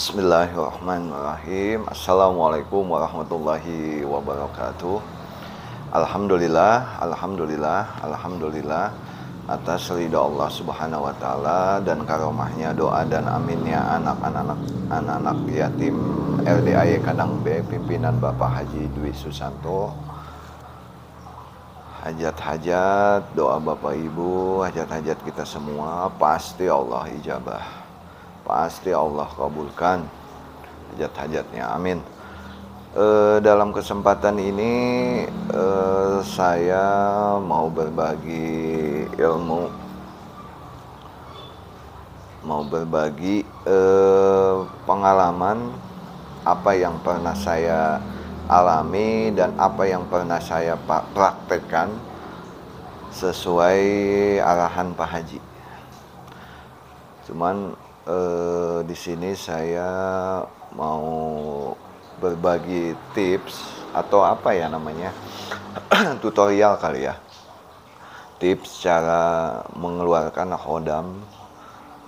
Bismillahirrahmanirrahim. Assalamualaikum warahmatullahi wabarakatuh. Alhamdulillah atas ridha Allah Subhanahu wa taala dan karomahnya, doa dan aminnya anak-anak yatim LDAY Kadang B pimpinan Bapak Haji Dwi Susanto. Hajat-hajat, doa Bapak Ibu, hajat-hajat kita semua pasti Allah ijabah, pasti Allah kabulkan hajat-hajatnya, amin. Dalam kesempatan ini saya mau berbagi ilmu, mau berbagi pengalaman apa yang pernah saya alami dan apa yang pernah saya praktekkan sesuai arahan Pak Haji. Cuman di sini saya mau berbagi tips atau apa ya namanya tutorial kali ya, tips cara mengeluarkan khodam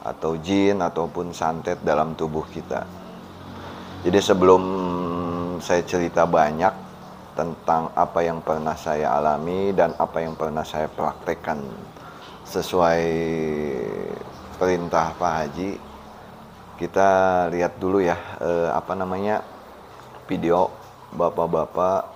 atau jin ataupun santet dalam tubuh kita. Jadi sebelum saya cerita banyak tentang apa yang pernah saya alami dan apa yang pernah saya praktekkan sesuai perintah Pak Haji, kita lihat dulu ya video bapak-bapak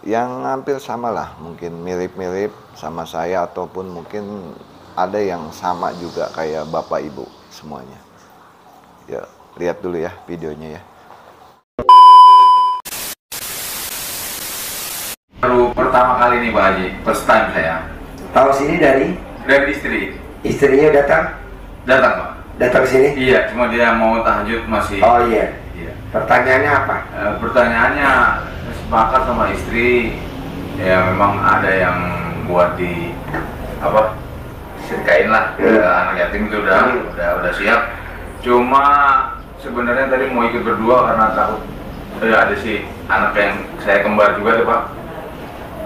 yang hampir sama lah, mungkin mirip-mirip sama saya ataupun mungkin ada yang sama juga kayak bapak ibu semuanya. Ya, lihat dulu ya videonya ya. Baru pertama kali nih Pak Haji, first time saya. Tahu sini dari Istri. istrinya datang Datang Pak. sini? Iya, cuma dia mau tahajud masih. Oh iya. Iya. Pertanyaannya apa? Pertanyaannya, sepakat sama istri, ya memang ada yang buat di sedekain lah. Anak yatim itu udah siap. Cuma sebenarnya tadi mau ikut berdua karena takut ada si anak yang saya kembar juga tuh Pak.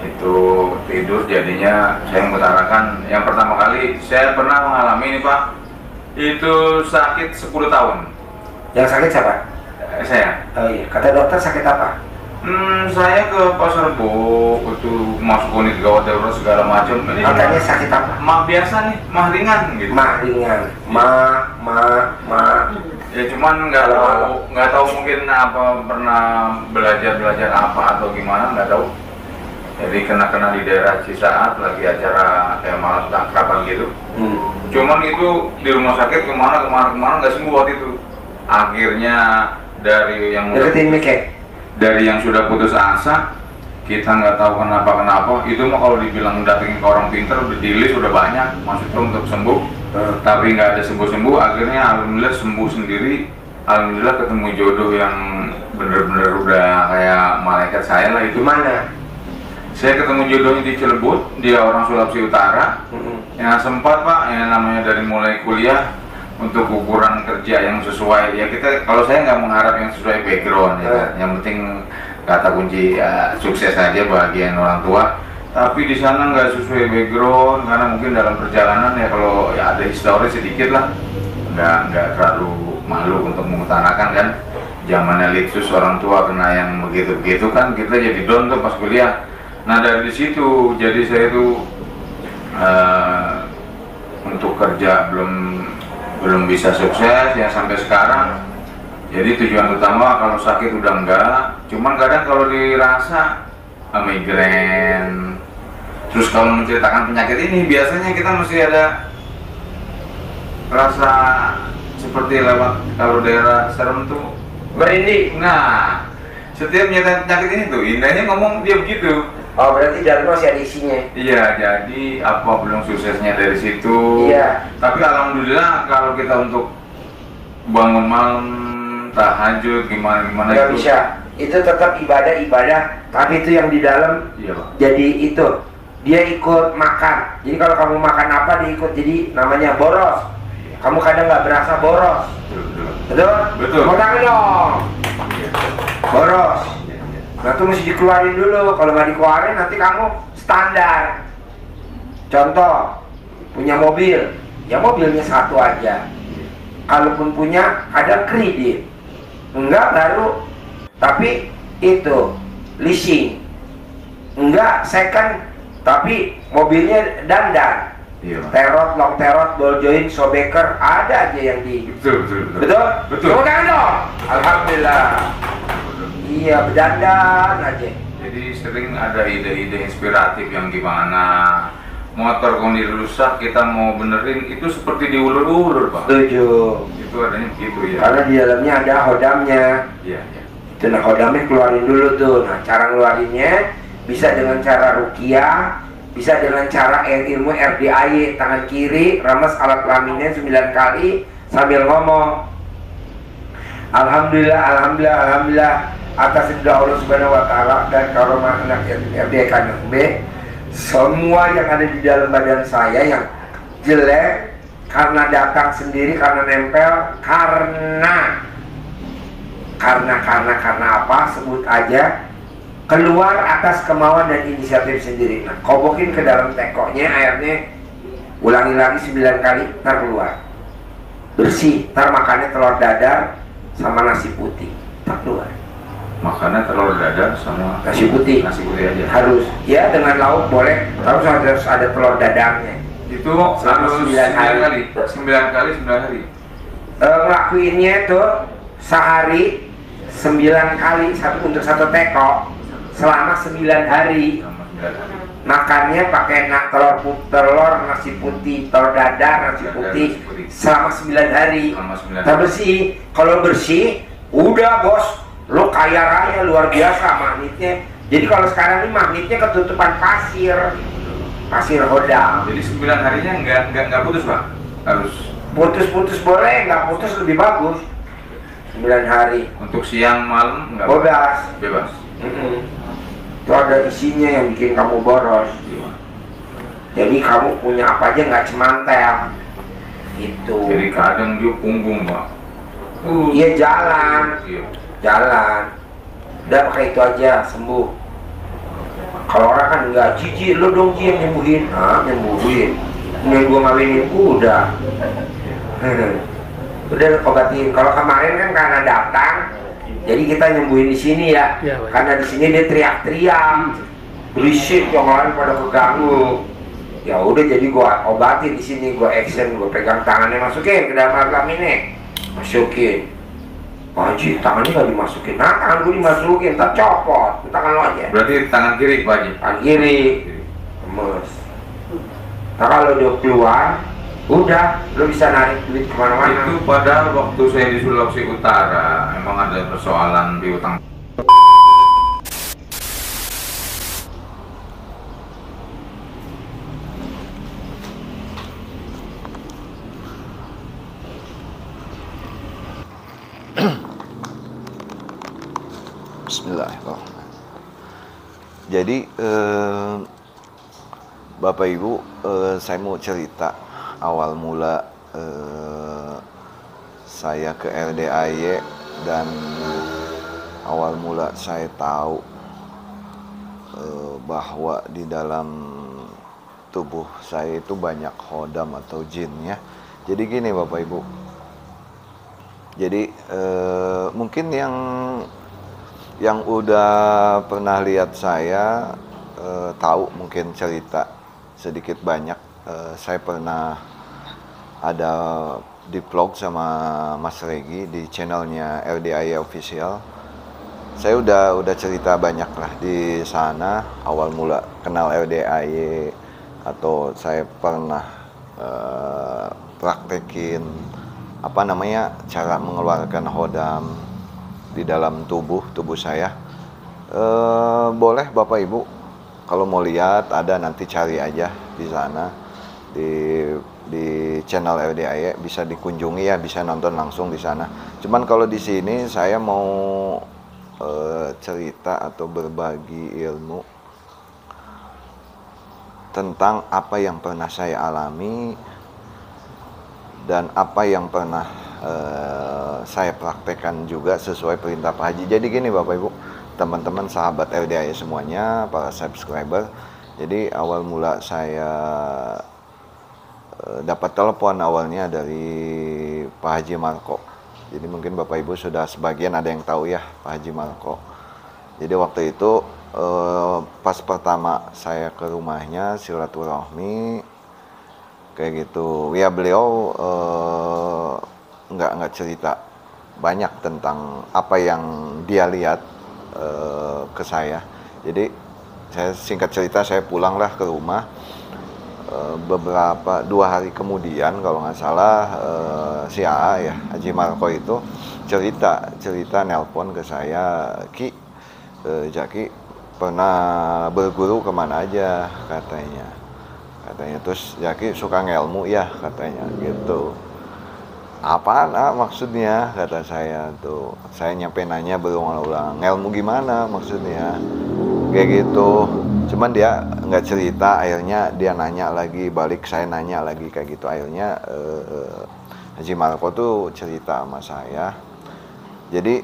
Itu tidur, jadinya saya mengutarakan yang pertama kali saya pernah mengalami ini Pak, itu sakit 10 tahun. Yang sakit siapa? Saya. Oh iya. Kata dokter sakit apa? Saya ke pasar Bu, itu masuk unit gawat darurat segala macam. Ini Katanya sakit apa? mah biasa nih, mah ringan gitu. Mah ringan. Ya cuman nggak tahu mungkin apa pernah belajar apa atau gimana, nggak tahu. Jadi kena di daerah Cisaat lagi acara kayak malam tangkapan gitu. Cuman itu di rumah sakit kemana nggak sembuh waktu itu. Akhirnya dari yang sudah putus asa, kita nggak tahu kenapa itu mah kalau dibilang datengin ke orang pinter udah di list udah banyak, maksudnya untuk sembuh. Tapi nggak ada sembuh. Akhirnya alhamdulillah sembuh sendiri. Alhamdulillah ketemu jodoh yang bener-bener udah kayak malaikat saya lah itu. Gimana? Saya ketemu jodohnya di Cilebut, dia orang Sulawesi Utara. Yang sempat Pak, yang namanya dari mulai kuliah untuk ukuran kerja yang sesuai. Ya kita, kalau saya nggak mengharap yang sesuai background ya. Yang penting kata kunci sukses aja bagian orang tua. Tapi di sana nggak sesuai background karena mungkin dalam perjalanan ya kalau ya ada histori sedikit lah. Nggak terlalu malu untuk mengutarakan kan. Zamannya litsus orang tua kena yang begitu kan kita jadi down tuh pas kuliah. Nah dari situ jadi saya itu untuk kerja belum bisa sukses ya sampai sekarang. Jadi tujuan utama kalau sakit udah enggak, cuman kadang kalau dirasa migrain. Terus kalau menceritakan penyakit ini biasanya kita mesti ada rasa seperti lewat kalau daerah serem tuh Merinding. Nah, setiap nyata penyakit ini tuh indahnya ngomong dia begitu. Oh berarti dalam masih ada isinya. Iya, jadi apa belum suksesnya dari situ. Iya. Tapi alhamdulillah kalau kita untuk bangun malam tahajud gimana Nggak itu bisa. Itu tetap ibadah. Tapi itu yang di dalam. Iya Pak. Jadi itu dia ikut makan. Jadi kalau kamu makan apa dia ikut. Jadi namanya boros. Iya. Kamu kadang nggak berasa boros. Betul. Mau tangan dong. Iya. Boros. Iya. Nah itu mesti dikeluarin dulu. Kalau nggak dikeluarin nanti kamu standar. Contoh, punya mobil, ya mobilnya satu aja. kalaupun punya ada kredit, enggak baru, tapi itu leasing, enggak second, tapi mobilnya dandan. Iya. Terot, long terot, ball joint, sobeker, ada aja yang di. Betul. Betul. Tepuk tangan dong. Alhamdulillah. Iya, berdandan aja. Jadi sering ada ide-ide inspiratif yang gimana motor kondisi rusak kita mau benerin itu seperti diulur-ulur, Pak. Setuju. Itu adanya gitu ya. Karena di dalamnya ada hodamnya. Iya. Itu nah hodamnya keluarin dulu tuh. Nah cara ngeluarinnya bisa dengan cara ruqyah, bisa dengan cara ilmu RDAY tangan kiri, ramas alat kelaminnya 9 kali sambil ngomong Alhamdulillah atas ridha Allah Subhanahu wa taala dan karomah anak RDAY Kandang B. Semua yang ada di dalam badan saya yang jelek karena datang sendiri, karena nempel, karena apa, sebut aja, keluar atas kemauan dan inisiatif sendiri. Nah, kobokin ke dalam tekoknya, airnya ulangi lagi 9 kali, ntar keluar bersih, ntar makannya telur dadar sama nasi putih, ntar keluar. Makannya telur dadar sama Nasi putih aja. Harus, ya dengan lauk boleh, harus ada telur dadarnya. Itu Selama harus 9 hari. 9 kali 9 hari. Ngelakuinnya tuh sehari 9 kali untuk satu teko selama 9 hari. Sama 9 hari. Makannya pakai telur nasi putih, telur dadar, nasi putih selama 9 hari. Selama 9 Tak hari. bersih. Kalau bersih, udah bos, lo kaya raya luar biasa magnetnya. Jadi kalau sekarang ini magnetnya ketutupan pasir hodam. Jadi 9 harinya nggak putus, Pak? Harus Putus-putus boleh, nggak putus lebih bagus. 9 hari. untuk siang malam nggak Bebas. bebas. Itu ada isinya yang bikin kamu boros. Jadi kamu punya apa aja nggak cemantel. Itu. Jadi kadang dia punggung, Pak. Iya jalan. Iya. Jalan. Udah pakai itu aja sembuh. Kalau orang kan nggak, Cici lo dong Ci yang nyembuhin. Nah, nyembuhin. Yang gua ngawinin udah. Udah obatin. Kalau kemarin kan karena datang, jadi kita nyembuhin di sini ya. Karena di sini dia teriak-teriak, berisik, yang lain pada keganggu. Ya udah jadi gua obatin di sini, gua action, gua pegang tangannya, masukin ke dalam alat kelaminnya, masukin. Pak Haji, tangannya nggak dimasukin. Nah, tangan gua dimasukin, tak copot, tangan lo aja. Berarti tangan kiri, Pak Haji. Tangan kiri, gemes. Nah kalau dia keluar, udah, lo bisa narik duit kemana-mana. Itu pada waktu saya di Sulawesi Utara emang ada persoalan di utang. Bismillahirrahmanirrahim. Jadi Bapak Ibu, saya mau cerita awal mula saya ke RDAY dan awal mula saya tahu bahwa di dalam tubuh saya itu banyak hodam atau jinnya. Jadi gini Bapak Ibu, jadi mungkin yang udah pernah lihat saya tahu mungkin cerita sedikit banyak. Saya pernah ada di vlog sama Mas Regi di channelnya RDAY Official. Saya udah cerita banyak lah di sana awal mula kenal RDAY, atau saya pernah praktekin cara mengeluarkan hodam di dalam tubuh saya. Boleh Bapak Ibu kalau mau lihat, ada, nanti cari aja di sana di channel RDAY, bisa dikunjungi ya, bisa nonton langsung di sana. Cuman kalau di sini saya mau cerita atau berbagi ilmu tentang apa yang pernah saya alami dan apa yang pernah saya praktekkan juga sesuai perintah Pak Haji. Jadi gini Bapak Ibu, teman-teman sahabat RDAY semuanya, para subscriber. Jadi awal mula saya dapat telepon awalnya dari Pak Haji Marko. Jadi mungkin Bapak Ibu sudah sebagian ada yang tahu ya Pak Haji Marko. Jadi waktu itu pas pertama saya ke rumahnya silaturahmi kayak gitu. Ya beliau nggak cerita banyak tentang apa yang dia lihat ke saya. Jadi saya singkat cerita saya pulanglah ke rumah. Beberapa 2 hari kemudian kalau nggak salah si AA ya Haji Marko itu cerita nelpon ke saya, Ki, Jaki pernah berguru kemana aja katanya terus Jaki suka ngelmu ya katanya gitu. Apaan maksudnya kata saya tuh, saya nyampe nanya berulang-ulang, ngelmu gimana maksudnya kayak gitu. Cuman dia nggak cerita, akhirnya dia nanya lagi, balik saya nanya lagi kayak gitu. Akhirnya Haji Marko tuh cerita sama saya. Jadi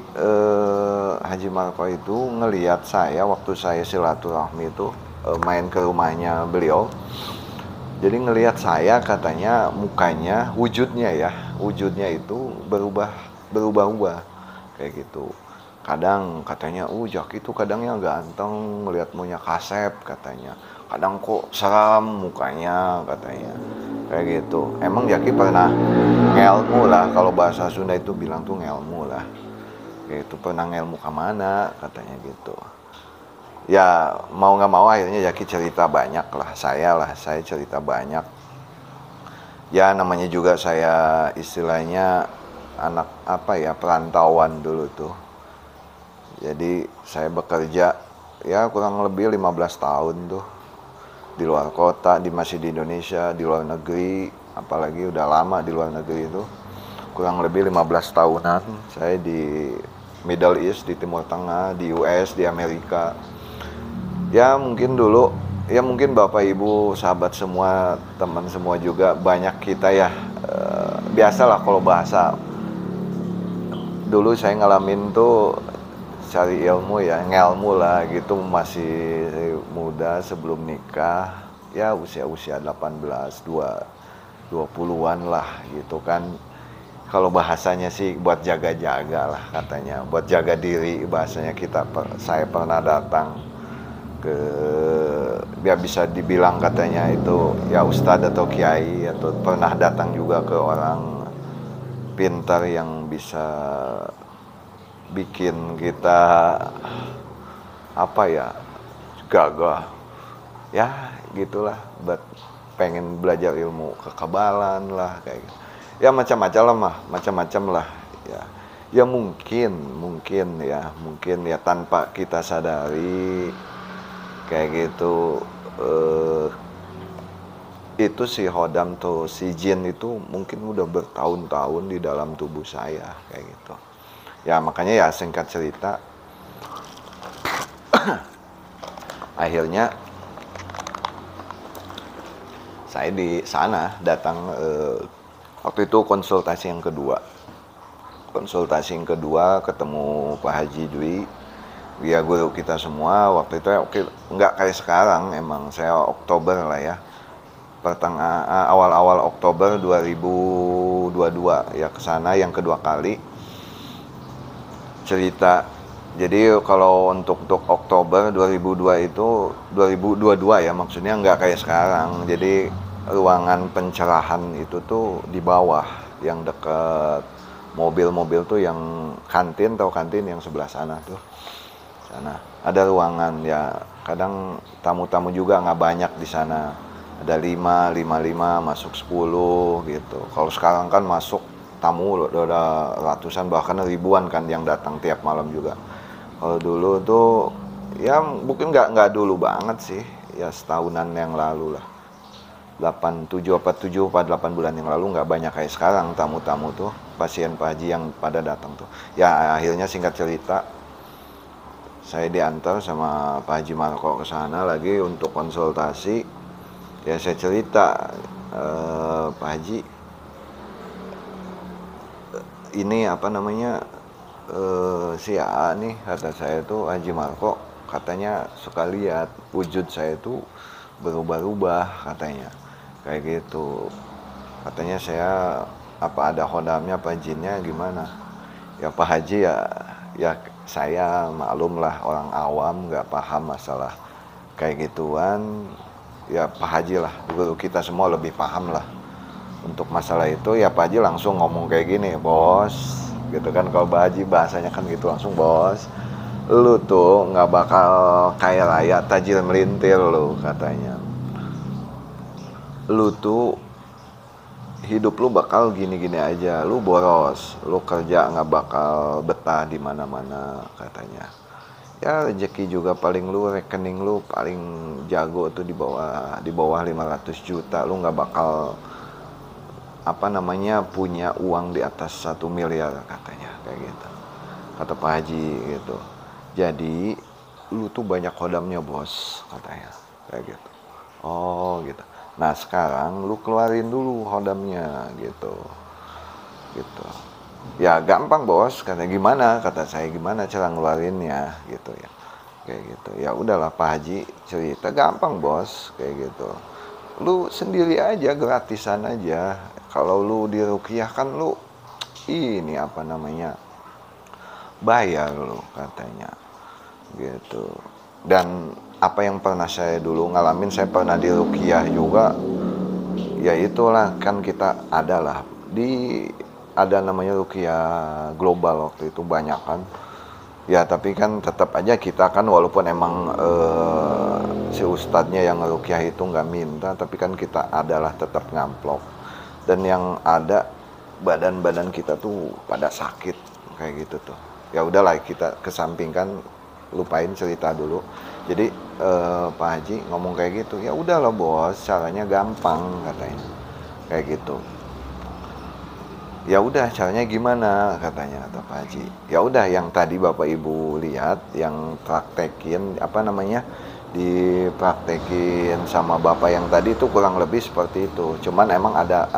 Haji Marko itu ngelihat saya waktu saya silaturahmi itu main ke rumahnya beliau. Jadi ngelihat saya katanya mukanya, wujudnya itu berubah-ubah kayak gitu. Kadang katanya, Jaki itu kadangnya ganteng, ngelihat maunya kasep katanya. Kadang kok seram mukanya katanya. Kayak gitu. Emang Jaki pernah ngelmu lah, kalau bahasa Sunda itu bilang tuh ngelmu lah. Kayak gitu, pernah ngelmu kemana katanya gitu. Ya mau nggak mau akhirnya Jaki cerita banyak lah, saya cerita banyak. Ya namanya juga saya istilahnya anak perantauan dulu tuh. Jadi saya bekerja ya kurang lebih 15 tahun tuh di luar kota, masih di Indonesia, di luar negeri, apalagi udah lama di luar negeri itu. Kurang lebih 15 tahunan saya di Middle East, di Timur Tengah, di US, di Amerika. Ya mungkin dulu, ya mungkin Bapak Ibu, sahabat semua, teman semua juga banyak kita ya. Biasalah kalau bahasa dulu saya ngalamin tuh cari ilmu ya, ngelmu lah gitu, masih muda sebelum nikah, ya usia 18, 20-an lah gitu kan. Kalau bahasanya sih buat jaga-jaga lah katanya, buat jaga diri bahasanya saya pernah datang ke, biar bisa dibilang katanya itu ya ustadz atau kiai, atau pernah datang juga ke orang pintar yang bisa bikin kita gagah ya gitulah, pengen belajar ilmu kekebalan lah kayak gitu. Ya macam-macam lah ya mungkin ya tanpa kita sadari kayak gitu. Itu si Hodam tuh, si jin itu mungkin udah bertahun-tahun di dalam tubuh saya kayak gitu. Ya makanya ya singkat cerita akhirnya saya di sana datang waktu itu konsultasi yang kedua ketemu Pak Haji Dwi, dia guru kita semua waktu itu ya. Oke, nggak kayak sekarang, emang saya Oktober lah ya, awal-awal Oktober 2022 ya kesana yang kedua kali cerita. Jadi kalau untuk Oktober 2022 ya, maksudnya nggak kayak sekarang. Jadi ruangan pencerahan itu tuh di bawah yang dekat mobil-mobil tuh, yang kantin yang sebelah sana tuh. Sana ada ruangan ya, kadang tamu-tamu juga nggak banyak di sana. Ada 5 masuk 10 gitu. Kalau sekarang kan masuk tamu udah ratusan bahkan ribuan kan yang datang tiap malam juga. Kalau dulu tuh ya mungkin nggak dulu banget sih, ya setahunan yang lalu lah, 8 bulan yang lalu, nggak banyak kayak sekarang tamu-tamu tuh, pasien Pak Haji yang pada datang tuh. Ya akhirnya singkat cerita saya diantar sama Pak Haji Marko ke sana lagi untuk konsultasi. Ya saya cerita, Pak Haji ini si A nih, kata saya tuh Haji Marko katanya suka lihat wujud saya tuh berubah-ubah katanya kayak gitu. Katanya saya apa ada khodamnya apa jinnya gimana. Ya Pak Haji ya saya maklum lah orang awam nggak paham masalah kayak gituan. Ya Pak Haji lah, guru kita semua lebih paham lah untuk masalah itu. Ya Pak Haji langsung ngomong kayak gini, bos gitu kan, kalau Pak Haji bahasanya kan gitu langsung, bos lu tuh nggak bakal kaya raya tajir melintir lu, katanya. Lu tuh hidup lu bakal gini-gini aja, lu boros, lu kerja nggak bakal betah di mana-mana, katanya. Ya rezeki juga paling lu, rekening lu paling jago tuh di bawah 500 juta, lu nggak bakal apa namanya punya uang di atas 1 miliar, katanya kayak gitu. Kata Pak Haji gitu. Jadi lu tuh banyak khodamnya, bos, katanya kayak gitu. Oh gitu. Nah sekarang lu keluarin dulu khodamnya gitu. Ya gampang, bos, katanya. Gimana, kata saya, gimana cara ngeluarinnya gitu ya, kayak gitu. Ya udahlah Pak Haji cerita, gampang bos, kayak gitu. Lu sendiri aja, gratisan aja. Kalau lu diruqyah kan lu ini apa namanya bayar lu, katanya gitu. Dan apa yang pernah saya dulu ngalamin, saya pernah diruqyah juga. Ya itulah kan, kita adalah ada namanya ruqyah global waktu itu, banyak kan. Ya tapi kan tetap aja kita kan, walaupun emang si ustadznya yang ngeruqyah itu nggak minta, tapi kan kita adalah tetap ngamplok. Dan yang ada badan-badan kita tuh pada sakit kayak gitu tuh. Ya udahlah, kita kesampingkan, lupain cerita dulu. Jadi Pak Haji ngomong kayak gitu. Ya udahlah bos, caranya gampang, katanya kayak gitu. Ya udah, caranya gimana, katanya, kata Pak Haji. Ya udah, yang tadi Bapak Ibu lihat, yang praktekin apa namanya, dipraktekin sama Bapak yang tadi itu kurang lebih seperti itu. Cuman emang ada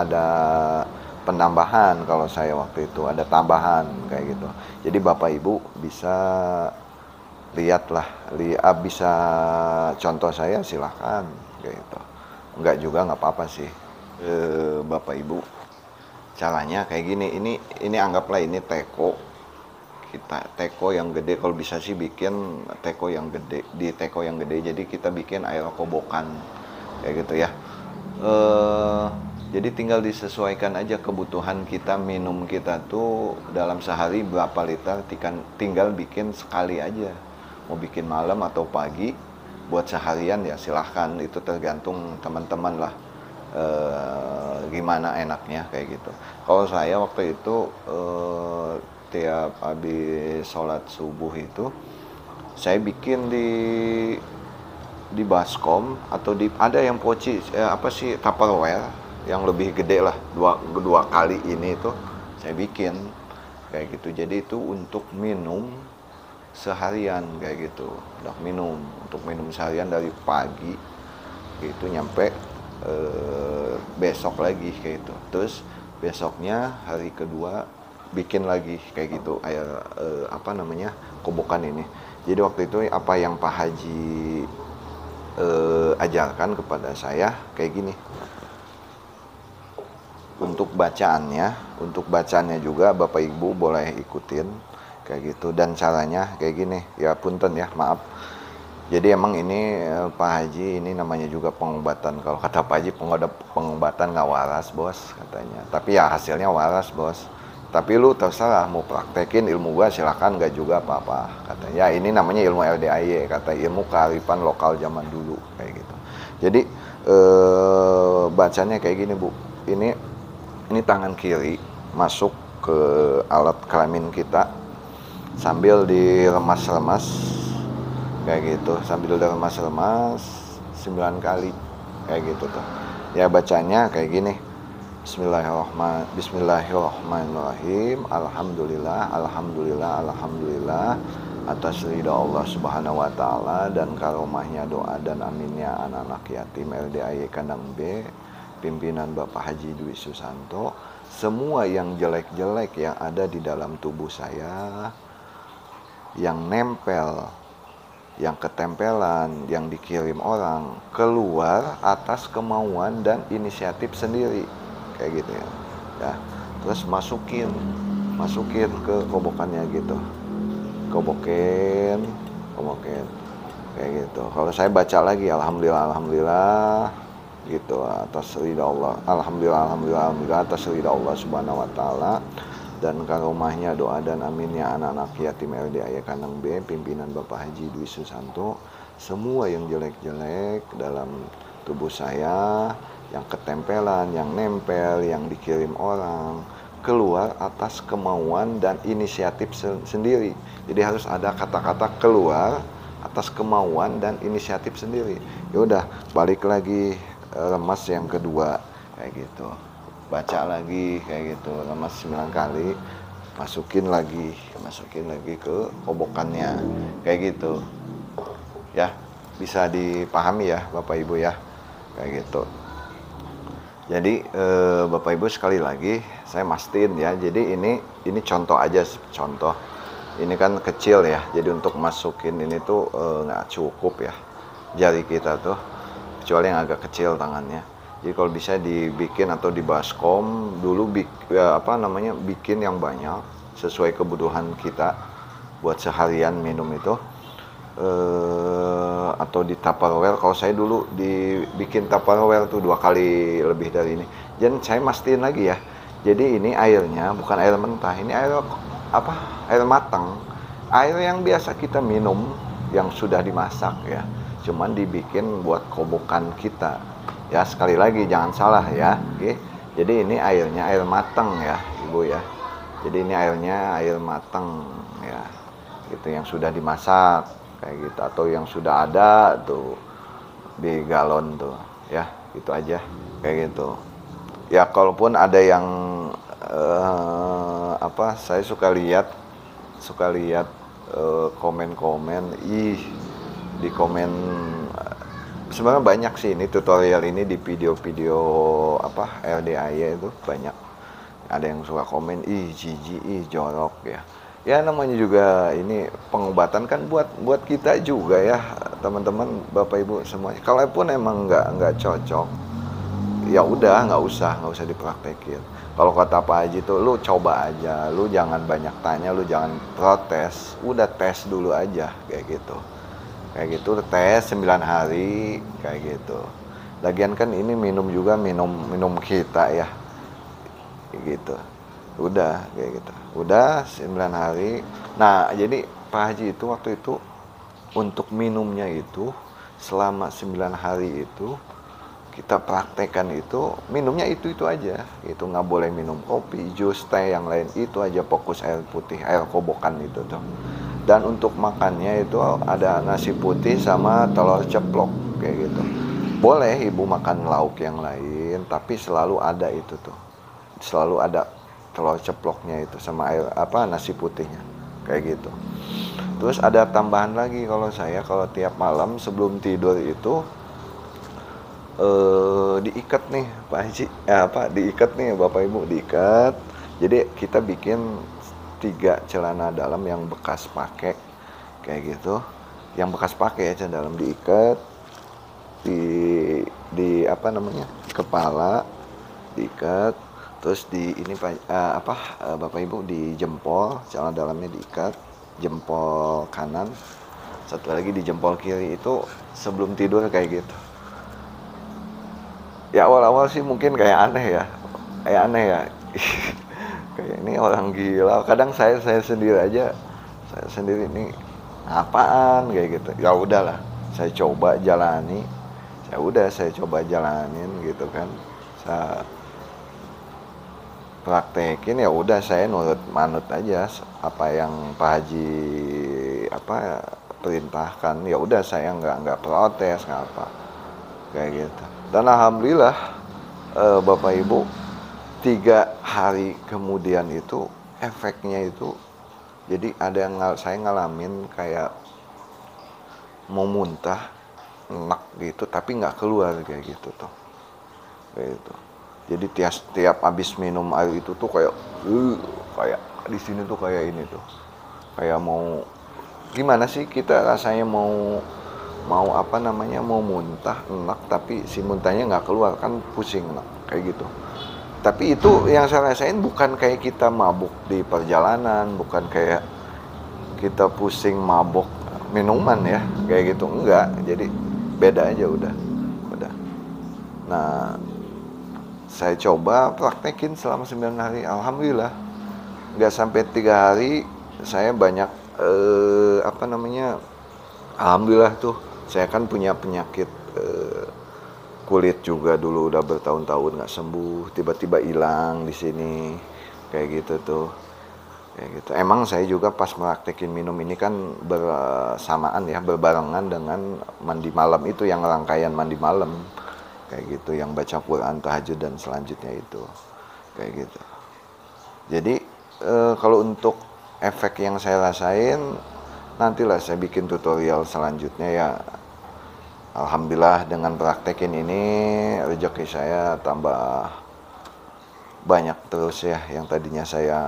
penambahan, kalau saya waktu itu ada tambahan kayak gitu. Jadi Bapak Ibu bisa lihatlah, bisa contoh saya, silahkan kayak gitu. Enggak juga nggak apa-apa sih. Bapak Ibu, caranya kayak gini. Ini anggaplah ini teko. Kita teko yang gede, kalau bisa sih bikin teko yang gede. Di teko yang gede jadi kita bikin air kobokan kayak gitu ya. Jadi tinggal disesuaikan aja kebutuhan kita, minum kita tuh dalam sehari berapa liter, tinggal bikin sekali aja. Mau bikin malam atau pagi buat seharian ya silahkan, itu tergantung teman-teman lah. Gimana enaknya kayak gitu. Kalau saya waktu itu tiap habis sholat subuh itu saya bikin di baskom atau ada yang poci apa sih, Tupperware yang lebih gede lah, dua kali ini itu saya bikin kayak gitu. Jadi itu untuk minum seharian kayak gitu, untuk minum seharian dari pagi itu nyampe besok lagi kayak gitu. Terus besoknya hari kedua bikin lagi kayak gitu air apa namanya kobokan ini. Jadi waktu itu apa yang Pak Haji ajarkan kepada saya kayak gini. Untuk bacaannya juga Bapak Ibu boleh ikutin kayak gitu. Dan caranya kayak gini, ya punten ya, maaf. Jadi emang ini Pak Haji ini namanya juga pengobatan. Kalau kata Pak Haji, pengobatan nggak waras, bos, katanya. Tapi ya hasilnya waras, bos. Tapi lu terserah mau praktekin ilmu gua, silakan, nggak juga apa-apa, katanya. Ya ini namanya ilmu LDAY, kata ilmu kearifan lokal zaman dulu kayak gitu. Jadi bacanya kayak gini, Bu. Ini tangan kiri masuk ke alat kelamin kita sambil diremas-remas kayak gitu, sambil diremas-remas 9 kali kayak gitu tuh. Ya bacanya kayak gini. Bismillahirrahmanirrahim. Alhamdulillah atas ridha Allah Subhanahu wa taala dan karomahnya, doa dan aminnya anak-anak yatim LDAY Kandang B, pimpinan Bapak Haji Dwi Susanto. Semua yang jelek-jelek yang ada di dalam tubuh saya, yang nempel, yang ketempelan, yang dikirim orang, keluar atas kemauan dan inisiatif sendiri. kayak gitu ya. Ya, terus masukin ke kobokannya gitu, kobokin kayak gitu. Kalau saya baca lagi alhamdulillah gitu atas ridha Allah, alhamdulillah atas ridha Allah Subhanahu wa taala, dan ke rumahnya doa dan aminnya anak-anak yatim LDA Kandang B pimpinan Bapak Haji Dwi Susanto, semua yang jelek-jelek dalam tubuh saya, yang ketempelan, yang nempel, yang dikirim orang, keluar atas kemauan dan inisiatif sendiri. Jadi harus ada kata-kata keluar atas kemauan dan inisiatif sendiri. Ya udah, balik lagi remas yang kedua kayak gitu. Baca lagi kayak gitu, remas 9 kali, masukin lagi ke kobokannya kayak gitu. Ya, bisa dipahami ya Bapak Ibu ya. Kayak gitu. Jadi Bapak Ibu sekali lagi saya mastiin ya. Jadi ini contoh aja, contoh. Ini kan kecil ya. Jadi untuk masukin ini tuh nggak cukup ya jari kita tuh, kecuali yang agak kecil tangannya. Jadi kalau bisa dibikin atau di baskom dulu bikin yang banyak sesuai kebutuhan kita buat seharian minum itu. Atau di Tupperware. Kalau saya dulu dibikin Tupperware tuh 2 kali lebih dari ini. Dan saya mastiin lagi ya. Jadi ini airnya bukan air mentah, ini air matang. Air yang biasa kita minum yang sudah dimasak ya. Cuman dibikin buat kobokan kita. Ya, sekali lagi jangan salah ya. Oke. Jadi ini airnya air matang ya, Ibu ya. Jadi ini airnya air matang ya. Gitu yang sudah dimasak kayak gitu, atau yang sudah ada tuh di galon tuh ya, gitu aja kayak gitu ya. Kalaupun ada yang saya suka lihat komen-komen di komen, sebenarnya banyak sih ini tutorial ini di video-video LDAY itu banyak. Ada yang suka komen jijik, jorok ya. Ya namanya juga ini pengobatan kan buat kita juga ya teman-teman, Bapak Ibu semuanya. Kalaupun emang nggak cocok, ya udah nggak usah dipraktekin. Kalau kata Pak Haji tuh, lu coba aja, lu jangan banyak tanya, lu jangan protes, udah tes dulu aja kayak gitu tes 9 hari kayak gitu. Lagian kan ini minum kita ya gitu. Udah kayak gitu, udah 9 hari. Nah jadi Pak Haji itu waktu itu untuk minumnya itu selama 9 hari itu kita praktekkan itu minumnya itu aja gitu, nggak boleh minum kopi, jus, teh yang lain, itu aja, fokus air putih, air kobokan itu tuh. Dan untuk makannya itu ada nasi putih sama telur ceplok kayak gitu. Boleh Ibu makan lauk yang lain, tapi selalu ada itu tuh, selalu ada telur ceploknya itu sama air nasi putihnya kayak gitu. Terus ada tambahan lagi, kalau tiap malam sebelum tidur itu diikat nih Pak Haji, diikat nih Bapak Ibu, diikat. Jadi kita bikin 3 celana dalam yang bekas pakai kayak gitu, yang bekas pakai ya dalam, diikat di kepala, diikat. Terus Bapak Ibu di jempol, celana dalamnya diikat, jempol kanan, satu lagi di jempol kiri, itu sebelum tidur kayak gitu. Ya awal-awal sih mungkin kayak aneh ya. Kayak ini orang gila. Kadang saya sendiri ini apaan kayak gitu. Ya udahlah, saya coba jalanin gitu kan. Saya praktekin, ya udah saya manut aja apa yang Pak Haji perintahkan. Ya udah saya nggak protes, nggak apa kayak gitu. Dan alhamdulillah Bapak Ibu 3 hari kemudian itu efeknya itu, jadi ada yang saya ngalamin kayak mau muntah, enak gitu, tapi nggak keluar kayak gitu tuh, kayak gitu. Jadi tiap habis minum air itu tuh kayak di sini tuh kayak ini tuh, kayak mau gimana sih kita rasanya mau muntah enak, tapi si muntahnya nggak keluar kan, pusing enak kayak gitu. Tapi itu yang saya rasain bukan kayak kita mabuk di perjalanan, bukan kayak kita pusing mabuk minuman ya, kayak gitu, enggak. Jadi beda aja udah. Nah, saya coba praktekin selama 9 hari, alhamdulillah. Nggak sampai 3 hari, saya banyak, alhamdulillah tuh. Saya kan punya penyakit kulit juga dulu, udah bertahun-tahun nggak sembuh, tiba-tiba hilang di sini, kayak gitu tuh. Kayak gitu. Emang saya juga pas praktekin minum ini kan bersamaan ya, berbarengan dengan mandi malam itu, yang rangkaian mandi malam. Kayak gitu, yang baca Quran, tahajud, dan selanjutnya itu. Kayak gitu. Jadi, kalau untuk efek yang saya rasain, nantilah saya bikin tutorial selanjutnya ya. Alhamdulillah dengan praktekin ini, rezeki saya tambah banyak terus ya. Yang tadinya saya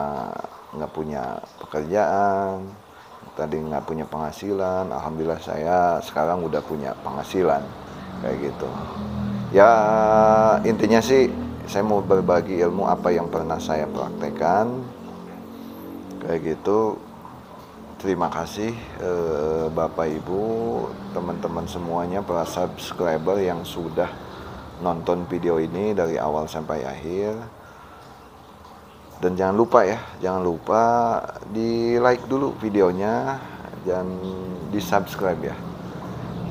nggak punya pekerjaan, tadi nggak punya penghasilan, alhamdulillah saya sekarang udah punya penghasilan, kayak gitu. Ya intinya sih saya mau berbagi ilmu apa yang pernah saya praktekkan, kayak gitu. Terima kasih Bapak Ibu, teman-teman semuanya, para subscriber yang sudah nonton video ini dari awal sampai akhir. Dan jangan lupa di like dulu videonya dan di subscribe ya.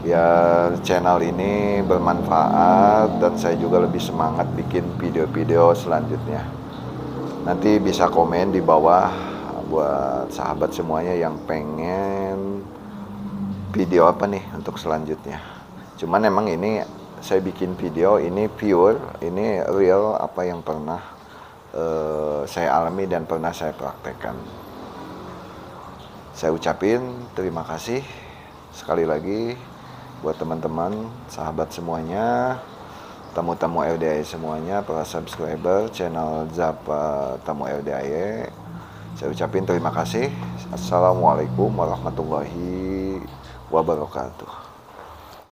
Biar channel ini bermanfaat dan saya juga lebih semangat bikin video-video selanjutnya. Nanti bisa komen di bawah buat sahabat semuanya yang pengen video apa nih untuk selanjutnya. Cuman emang ini saya bikin video ini pure, ini real apa yang pernah saya alami dan pernah saya praktekkan. Saya ucapin terima kasih sekali lagi buat teman-teman, sahabat semuanya, tamu-tamu LDAY semuanya, para subscriber channel Zapa Tamu LDAY. Saya ucapin terima kasih. Assalamualaikum warahmatullahi wabarakatuh.